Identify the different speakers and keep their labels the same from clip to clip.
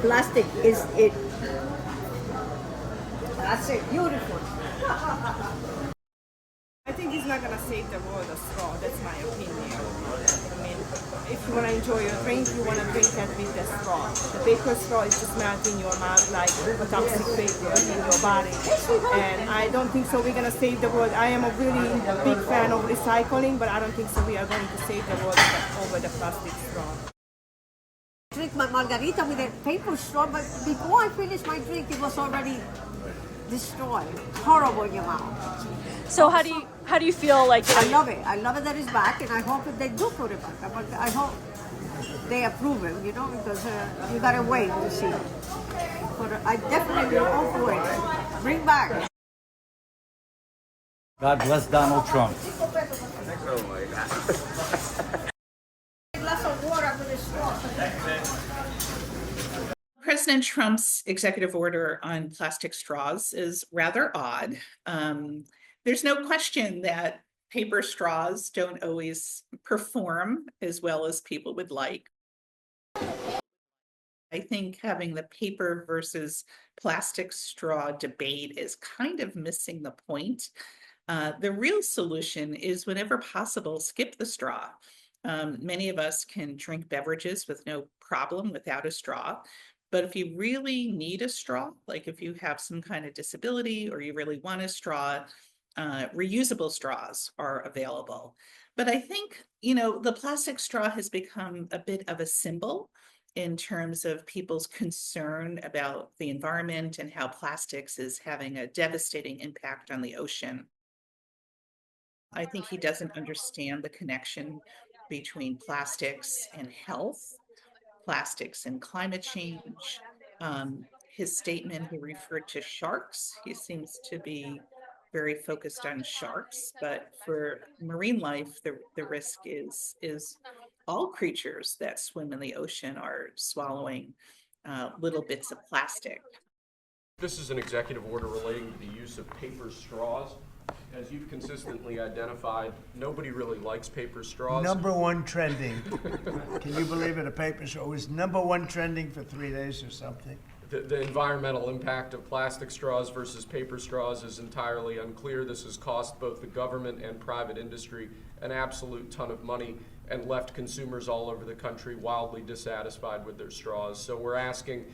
Speaker 1: Plastic is it. That's it. Beautiful.
Speaker 2: I think it's not gonna save the world of straw. That's my opinion. I mean, if you wanna enjoy your drink, you wanna drink it with the straw. The paper straw is just melting in your mouth like a toxic paper in your body. And I don't think so. We're gonna save the world. I am a really big fan of recycling, but I don't think so. We are going to save the world over the plastic straw.
Speaker 1: Drink my margarita with a paper straw, but before I finished my drink, it was already destroyed. Horrible in your mouth.
Speaker 3: So how do you feel like?
Speaker 1: I love it. I love it that it's back, and I hope that they do put it back. I hope they approve it, because you gotta wait to see. But I definitely will all for it. Bring back.
Speaker 4: God bless Donald Trump.
Speaker 5: Oh my God.
Speaker 1: A glass of water with a straw.
Speaker 6: President Trump's executive order on plastic straws is rather odd. There's no question that paper straws don't always perform as well as people would like. I think having the paper versus plastic straw debate is kind of missing the point. The real solution is, whenever possible, skip the straw. Many of us can drink beverages with no problem without a straw. But if you really need a straw, like if you have some kind of disability or you really want a straw, reusable straws are available. But I think, the plastic straw has become a bit of a symbol in terms of people's concern about the environment and how plastics is having a devastating impact on the ocean. I think he doesn't understand the connection between plastics and health, plastics and climate change. His statement, he referred to sharks. He seems to be very focused on sharks, but for marine life, the risk is all creatures that swim in the ocean are swallowing little bits of plastic.
Speaker 7: This is an executive order relating to the use of paper straws. As you've consistently identified, nobody really likes paper straws.
Speaker 8: Number one trending. Can you believe it? A paper straw was number one trending for 3 days or something.
Speaker 7: The environmental impact of plastic straws versus paper straws is entirely unclear. This has cost both the government and private industry an absolute ton of money and left consumers all over the country wildly dissatisfied with their straws. So we're asking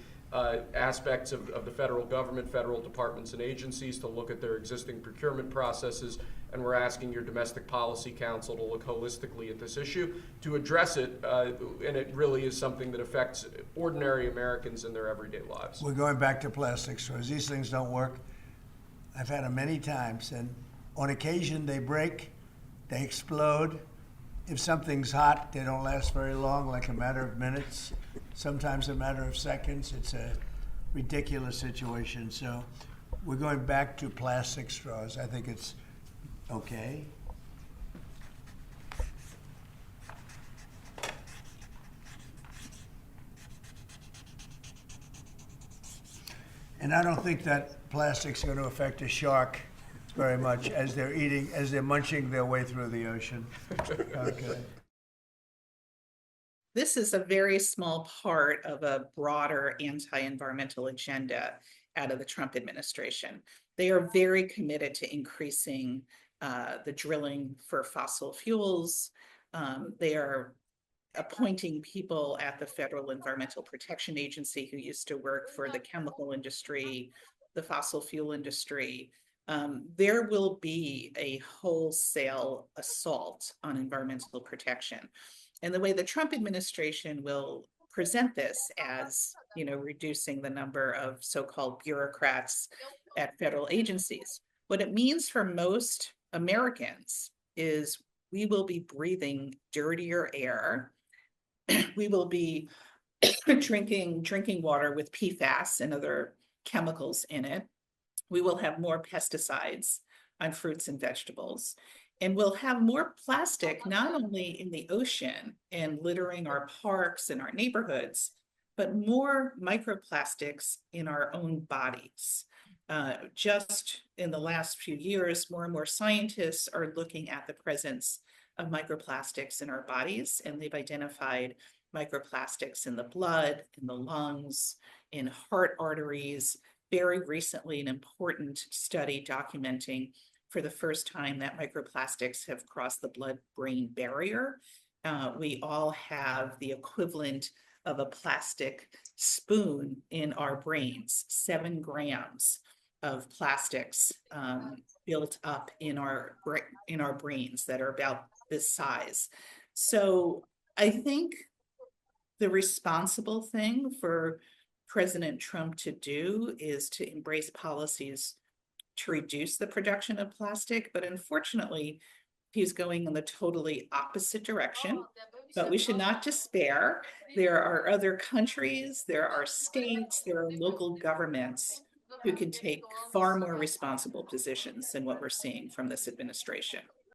Speaker 7: aspects of the federal government, federal departments and agencies to look at their existing procurement processes, and we're asking your Domestic Policy Council to look holistically at this issue to address it, and it really is something that affects ordinary Americans in their everyday lives.
Speaker 8: We're going back to plastic straws. These things don't work. I've had them many times, and on occasion they break, they explode. If something's hot, they don't last very long, like a matter of minutes, sometimes a matter of seconds. It's a ridiculous situation. So we're going back to plastic straws. I think it's okay. And I don't think that plastic's going to affect a shark very much as they're munching their way through the ocean. Okay.
Speaker 6: This is a very small part of a broader anti-environmental agenda out of the Trump administration. They are very committed to increasing the drilling for fossil fuels. They are appointing people at the Federal Environmental Protection Agency who used to work for the chemical industry, the fossil fuel industry. There will be a wholesale assault on environmental protection. And the way the Trump administration will present this as, reducing the number of so-called bureaucrats at federal agencies, what it means for most Americans is we will be breathing dirtier air. We will be drinking water with PFAS and other chemicals in it. We will have more pesticides on fruits and vegetables, and we'll have more plastic, not only in the ocean and littering our parks and our neighborhoods, but more microplastics in our own bodies. Just in the last few years, more and more scientists are looking at the presence of microplastics in our bodies, and they've identified microplastics in the blood, in the lungs, in heart arteries. Very recently, an important study documenting for the first time that microplastics have crossed the blood-brain barrier. We all have the equivalent of a plastic spoon in our brains, 7 grams of plastics built up in our brains that are about this size. So I think the responsible thing for President Trump to do is to embrace policies to reduce the production of plastic, but unfortunately, he's going in the totally opposite direction. But we should not despair. There are other countries, there are states, there are local governments who can take far more responsible positions than what we're seeing from this administration.